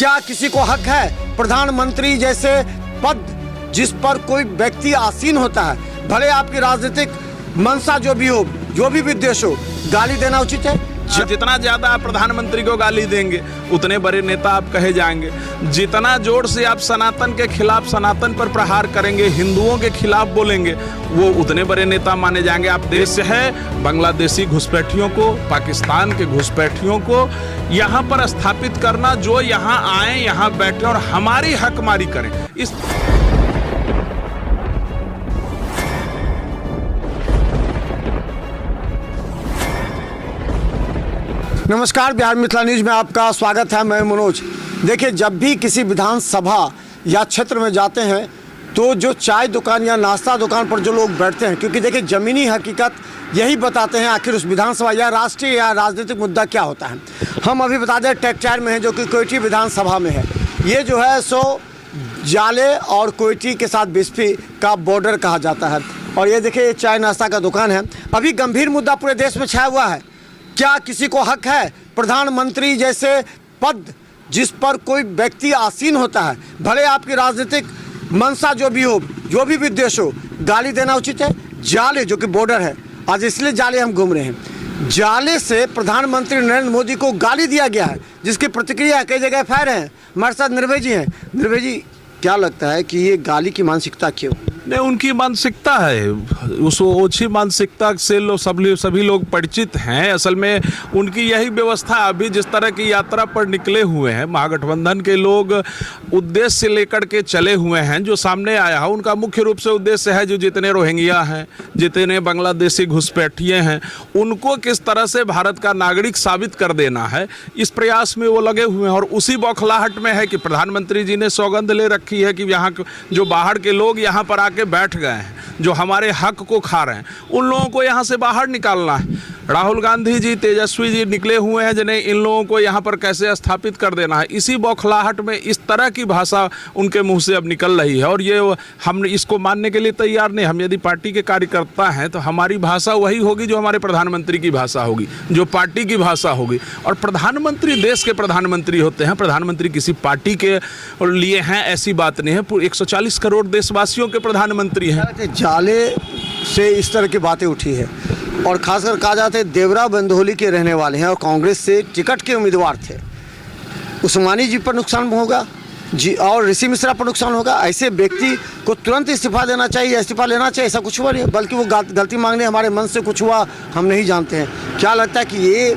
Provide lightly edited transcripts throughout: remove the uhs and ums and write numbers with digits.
क्या किसी को हक है प्रधानमंत्री जैसे पद जिस पर कोई व्यक्ति आसीन होता है, भले आपकी राजनीतिक मंशा जो भी हो, जो भी विद्वेष हो, गाली देना उचित है? जितना ज्यादा आप प्रधानमंत्री को गाली देंगे उतने बड़े नेता आप कहे जाएंगे। जितना जोर से आप सनातन के खिलाफ, सनातन पर प्रहार करेंगे, हिंदुओं के खिलाफ बोलेंगे, वो उतने बड़े नेता माने जाएंगे। आप देश है बांग्लादेशी घुसपैठियों को, पाकिस्तान के घुसपैठियों को यहाँ पर स्थापित करना, जो यहाँ आए, यहाँ बैठे और हमारी हकमारी करें। इस नमस्कार, बिहार मिथिला न्यूज में आपका स्वागत है। मैं मनोज। देखिए, जब भी किसी विधानसभा या क्षेत्र में जाते हैं तो जो चाय दुकान या नाश्ता दुकान पर जो लोग बैठते हैं, क्योंकि देखिए ज़मीनी हकीकत यही बताते हैं आखिर उस विधानसभा या राष्ट्रीय या राजनीतिक मुद्दा क्या होता है। हम अभी बता दें टेक्टायर में है, जो कि कोयटी विधानसभा में है। ये जो है सो जाले और कोयटी के साथ बिस्फी का बॉर्डर कहा जाता है। और ये देखिए, ये चाय नाश्ता का दुकान है। अभी गंभीर मुद्दा पूरे देश में छाया हुआ है। क्या किसी को हक है प्रधानमंत्री जैसे पद जिस पर कोई व्यक्ति आसीन होता है, भले आपकी राजनीतिक मंशा जो भी हो, जो भी विद्वेष हो, गाली देना उचित है? जाले जो कि बॉर्डर है, आज इसलिए जाले हम घूम रहे हैं। जाले से प्रधानमंत्री नरेंद्र मोदी को गाली दिया गया है, जिसकी प्रतिक्रिया कई जगह फैल रहे हैं। हमारे साथ निर्भय जी हैं। निर्भय जी, क्या लगता है कि ये गाली की मानसिकता क्यों? नहीं, उनकी मानसिकता है, उस ओछी मानसिकता से सभी लोग परिचित हैं। असल में उनकी यही व्यवस्था, अभी जिस तरह की यात्रा पर निकले हुए हैं महागठबंधन के लोग, उद्देश्य लेकर के चले हुए हैं। जो सामने आया है उनका मुख्य रूप से उद्देश्य है, जो जितने रोहिंग्या हैं, जितने बांग्लादेशी घुसपैठिए हैं, उनको किस तरह से भारत का नागरिक साबित कर देना है, इस प्रयास में वो लगे हुए हैं। और उसी बौखलाहट में है कि प्रधानमंत्री जी ने सौगंध ले रखी है कि यहाँ जो बाहर के लोग यहाँ पर के बैठ गए हैं, जो हमारे हक को खा रहे हैं, उन लोगों को यहाँ से बाहर निकालना है। राहुल गांधी जी, तेजस्वी जी निकले हुए हैं, जिन्हें इन लोगों को यहाँ पर कैसे स्थापित कर देना है। इसी बौखलाहट में इस तरह की भाषा उनके मुंह से अब निकल रही है। और ये हम इसको मानने के लिए तैयार नहीं। हम यदि पार्टी के कार्यकर्ता हैं तो हमारी भाषा वही होगी जो हमारे प्रधानमंत्री की भाषा होगी, जो पार्टी की भाषा होगी। और प्रधानमंत्री देश के प्रधानमंत्री होते हैं, प्रधानमंत्री किसी पार्टी के लिए हैं ऐसी बात नहीं है। 140 करोड़ देशवासियों के प्रधानमंत्री हैं। जाले से इस तरह की बातें उठी है, और खासकर कहा जाता है देवरा बंदोली के रहने वाले हैं और कांग्रेस से टिकट के उम्मीदवार थे। उस्मानी जी पर नुकसान होगा जी, और ऋषि मिश्रा पर नुकसान होगा। ऐसे व्यक्ति को तुरंत इस्तीफा देना चाहिए, इस्तीफा लेना चाहिए, ऐसा कुछ हुआ नहीं। बल्कि वो गलती मांगने हमारे मन से कुछ हुआ, हम नहीं जानते हैं। क्या लगता है कि ये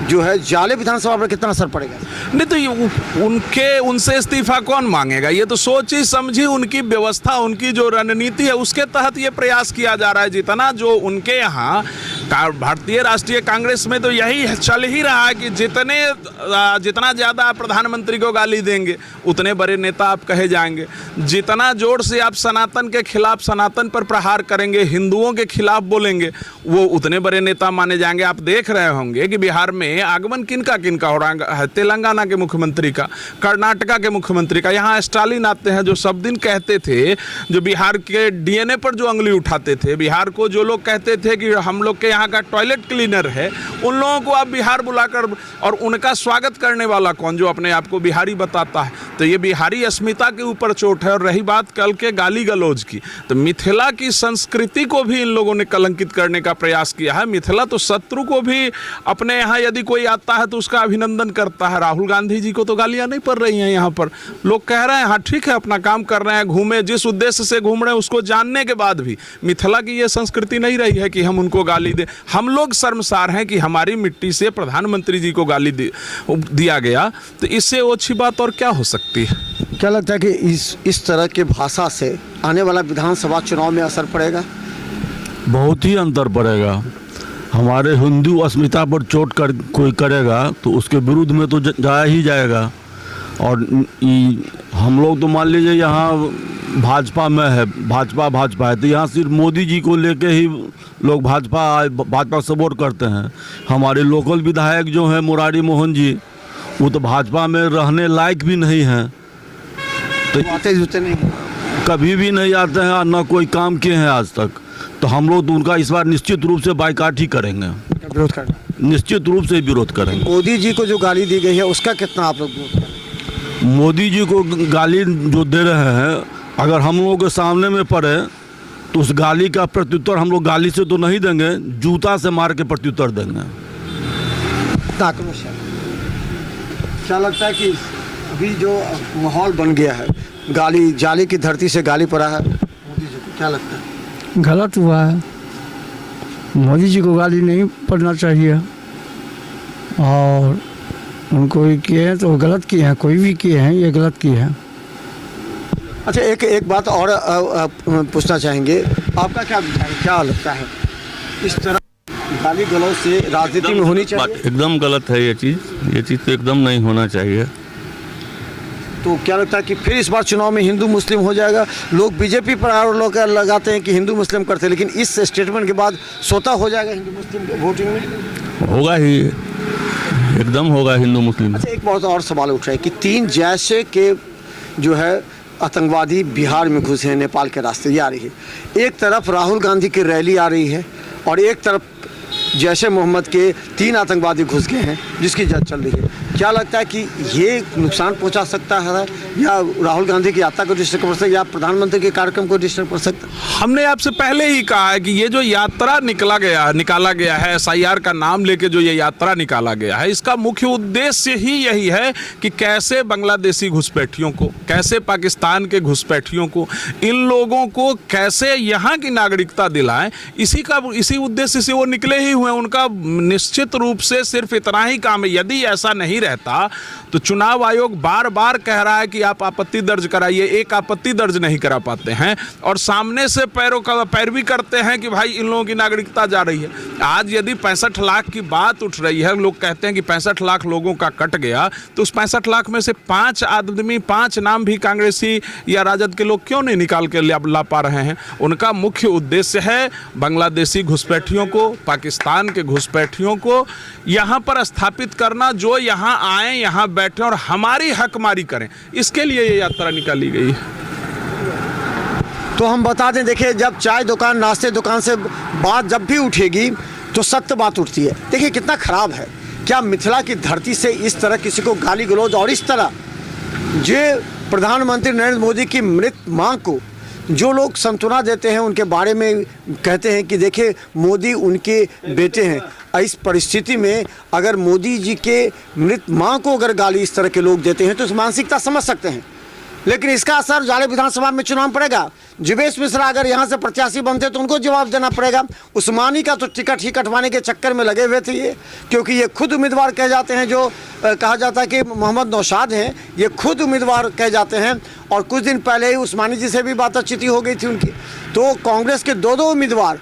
जो है जाले विधानसभा पर कितना असर पड़ेगा? नहीं तो उनसे इस्तीफा कौन मांगेगा? ये तो सोची समझी उनकी व्यवस्था, उनकी जो रणनीति है, उसके तहत ये प्रयास किया जा रहा है। जितना जो उनके यहाँ भारतीय राष्ट्रीय कांग्रेस में तो यही चल ही रहा है कि जितना ज़्यादा आप प्रधानमंत्री को गाली देंगे उतने बड़े नेता आप कहे जाएंगे। जितना जोर से आप सनातन के खिलाफ, सनातन पर प्रहार करेंगे, हिंदुओं के खिलाफ बोलेंगे, वो उतने बड़े नेता माने जाएंगे। आप देख रहे होंगे कि बिहार में आगमन किनका किनका हो रहा है। तेलंगाना के मुख्यमंत्री का, कर्नाटका के मुख्यमंत्री का। यहाँ स्टालिन आते हैं, जो सब दिन कहते थे, जो बिहार के डीएनए पर जो उंगली उठाते थे, बिहार को जो लोग कहते थे कि हम लोग के यहाँ का टॉयलेट क्लीनर है, उन लोगों को आप बिहार बुलाकर, और उनका स्वागत करने वाला कौन, जो अपने आप को बिहारी बताता है। तो ये बिहारी अस्मिता के ऊपर चोट है। और रही बात कल के गाली गलौज की, तो मिथिला की संस्कृति को भी इन लोगों ने कलंकित करने का प्रयास किया है। मिथिला तो शत्रु को भी अपने यहाँ यदि कोई आता है तो उसका अभिनंदन करता है। राहुल गांधी जी को तो गालियां नहीं पड़ रही हैं। यहाँ पर लोग कह रहे हैं हाँ ठीक है, अपना काम कर रहे हैं, घूमे, जिस उद्देश्य से घूम रहे हैं उसको जानने के बाद भी मिथिला की ये संस्कृति नहीं रही है कि हम उनको गाली दें। हम लोग शर्मसार हैं कि हमारी मिट्टी से प्रधानमंत्री जी को गाली दिया गया। तो इससे अच्छी बात और क्या हो सकती है? क्या लगता है कि इस तरह के भाषा से आने वाला विधानसभा चुनाव में असर पड़ेगा? बहुत ही अंतर पड़ेगा। हमारे हिंदू अस्मिता पर चोट कोई करेगा तो उसके विरुद्ध में तो जाया ही जाएगा। और हम लोग तो मान लीजिए यहाँ भाजपा में है, भाजपा है, तो यहाँ सिर्फ मोदी जी को लेके ही लोग भाजपा सपोर्ट करते हैं। हमारे लोकल विधायक जो हैं मुरारी मोहन जी, वो तो भाजपा में रहने लायक भी नहीं हैं। तो आते जुते नहीं, कभी भी नहीं आते हैं और न कोई काम किए हैं आज तक। तो हम लोग तो उनका इस बार निश्चित रूप से बाइकाट ही करेंगे, विरोध करना, निश्चित रूप से विरोध करेंगे। मोदी जी को जो गाली दी गई है उसका कितना आप लोग विरोध करेंगे? मोदी जी को गाली जो दे रहे हैं, अगर हम लोगों के सामने में पड़े तो उस गाली का प्रत्युत्तर हम लोग गाली से तो नहीं देंगे, जूता से मार के प्रत्युत्तर देंगे। क्या लगता है कि अभी जो माहौल बन गया है, गाली जाली की धरती से गाली पड़ा है मोदी जी को, क्या लगता है? गलत हुआ है। मोदी जी को गाली नहीं पड़ना चाहिए, और उनको भी किए हैं तो गलत किए हैं, कोई भी किए हैं ये गलत किए हैं। अच्छा, एक बात और पूछना चाहेंगे, आपका क्या लगता है, इस तरह गाली गलौज से राजनीति में होनी चाहिए? एकदम गलत है ये चीज़ तो एकदम नहीं होना चाहिए। तो क्या लगता है कि फिर इस बार चुनाव में हिंदू मुस्लिम हो जाएगा? लोग बीजेपी पर आरोप लोग लगाते हैं कि हिंदू मुस्लिम करते हैं, लेकिन इस स्टेटमेंट के बाद स्वतः हो जाएगा हिंदू मुस्लिम वोटिंग में? होगा ही, एकदम होगा हिंदू मुस्लिम। अच्छा, एक बहुत और सवाल उठ रहा है कि 3 जैसे के जो है आतंकवादी बिहार में घुसे हैं, नेपाल के रास्ते ये आ रही है। एक तरफ राहुल गांधी की रैली आ रही है और एक तरफ जैशे मोहम्मद के 3 आतंकवादी घुस गए हैं जिसकी जांच चल रही है। क्या लगता है कि ये नुकसान पहुंचा सकता है, या राहुल गांधी की यात्रा को डिस्टर्ब कर सकता है, या प्रधानमंत्री के कार्यक्रम को डिस्टर्ब कर सकता है? हमने आपसे पहले ही कहा है कि ये जो यात्रा निकाला गया है, SIR का नाम लेके जो ये यात्रा निकाला गया है, इसका मुख्य उद्देश्य ही यही है कि कैसे बांग्लादेशी घुसपैठियों को, कैसे पाकिस्तान के घुसपैठियों को, इन लोगों को कैसे यहाँ की नागरिकता दिलाएं, इसी उद्देश्य से वो निकले ही हुए। उनका निश्चित रूप से सिर्फ इतना ही काम है। यदि ऐसा नहीं रहता तो चुनाव आयोग बार बार कह रहा है कि आप आपत्ति दर्ज कराइए, एक आपत्ति दर्ज नहीं करा पाते हैं और सामने से पैरवी करते हैं कि भाई इन लोगों की नागरिकता जा रही है। आज यदि 65 लाख की बात उठ रही है, लोग कहते हैं कि 65 लाख लोगों का कट गया, तो उस 65 लाख में से 5 नाम भी कांग्रेसी या राजद के लोग क्यों नहीं निकाल के ला पा रहे हैं? उनका मुख्य उद्देश्य है बांग्लादेशी घुसपैठियों को, पाकिस्तान के घुसपैठियों को यहाँ पर स्थापित करना, जो यहाँ आए, यहाँ बैठे और हमारी हकमारी करें। इसके लिए ये यात्रा निकाली गई है। तो हम बता दें, देखिए, जब चाय दुकान नाश्ते दुकान से बात जब भी उठेगी तो सख्त बात उठती है। देखिए कितना खराब है, क्या मिथिला की धरती से इस तरह किसी को गाली गलौज, और इस तरह जो प्रधानमंत्री नरेंद्र मोदी की मृत मां को जो लोग सांत्वना देते हैं, उनके बारे में कहते हैं कि देखिए मोदी उनके बेटे हैं। इस परिस्थिति में अगर मोदी जी के मृत मां को अगर गाली इस तरह के लोग देते हैं तो इस मानसिकता समझ सकते हैं, लेकिन इसका असर जाले विधानसभा में चुनाव पड़ेगा। जीवेश मिश्रा अगर यहाँ से प्रत्याशी बनते तो उनको जवाब देना पड़ेगा। उस्मानी का तो टिकट ही कटवाने के चक्कर में लगे हुए थे ये, क्योंकि ये खुद उम्मीदवार कह जाते हैं, जो कहा जाता है कि मोहम्मद नौशाद हैं, ये खुद उम्मीदवार कह जाते हैं। और कुछ दिन पहले ही उस्मानी जी से भी बातचीत हो गई थी उनकी। तो कांग्रेस के 2 उम्मीदवार,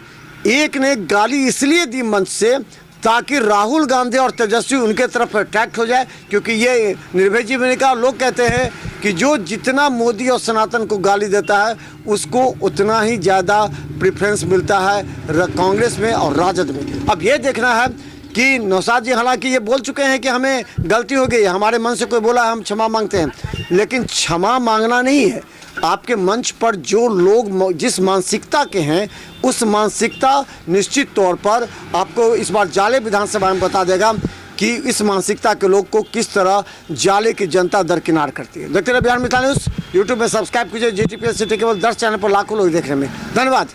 एक ने गाली इसलिए दी मंच से ताकि राहुल गांधी और तेजस्वी उनके तरफ अट्रैक्ट हो जाए, क्योंकि ये निर्भय जी ने कहा, लोग कहते हैं कि जो जितना मोदी और सनातन को गाली देता है उसको उतना ही ज़्यादा प्रेफरेंस मिलता है कांग्रेस में और राजद में। अब ये देखना है कि नौशाद जी हालांकि ये बोल चुके हैं कि हमें गलती हो गई, हमारे मन से कोई बोला हम क्षमा मांगते हैं, लेकिन क्षमा मांगना नहीं है। आपके मंच पर जो लोग जिस मानसिकता के हैं, उस मानसिकता निश्चित तौर पर आपको इस बार जाले विधानसभा में बता देगा कि इस मानसिकता के लोग को किस तरह जाले की जनता दरकिनार करती है। देखते रहिए बिहार मिथिला न्यूज़। यूट्यूब में सब्सक्राइब कीजिए। JTPL सिटी केवल 10 चैनल पर लाखों लोग देख रहे हैं। धन्यवाद।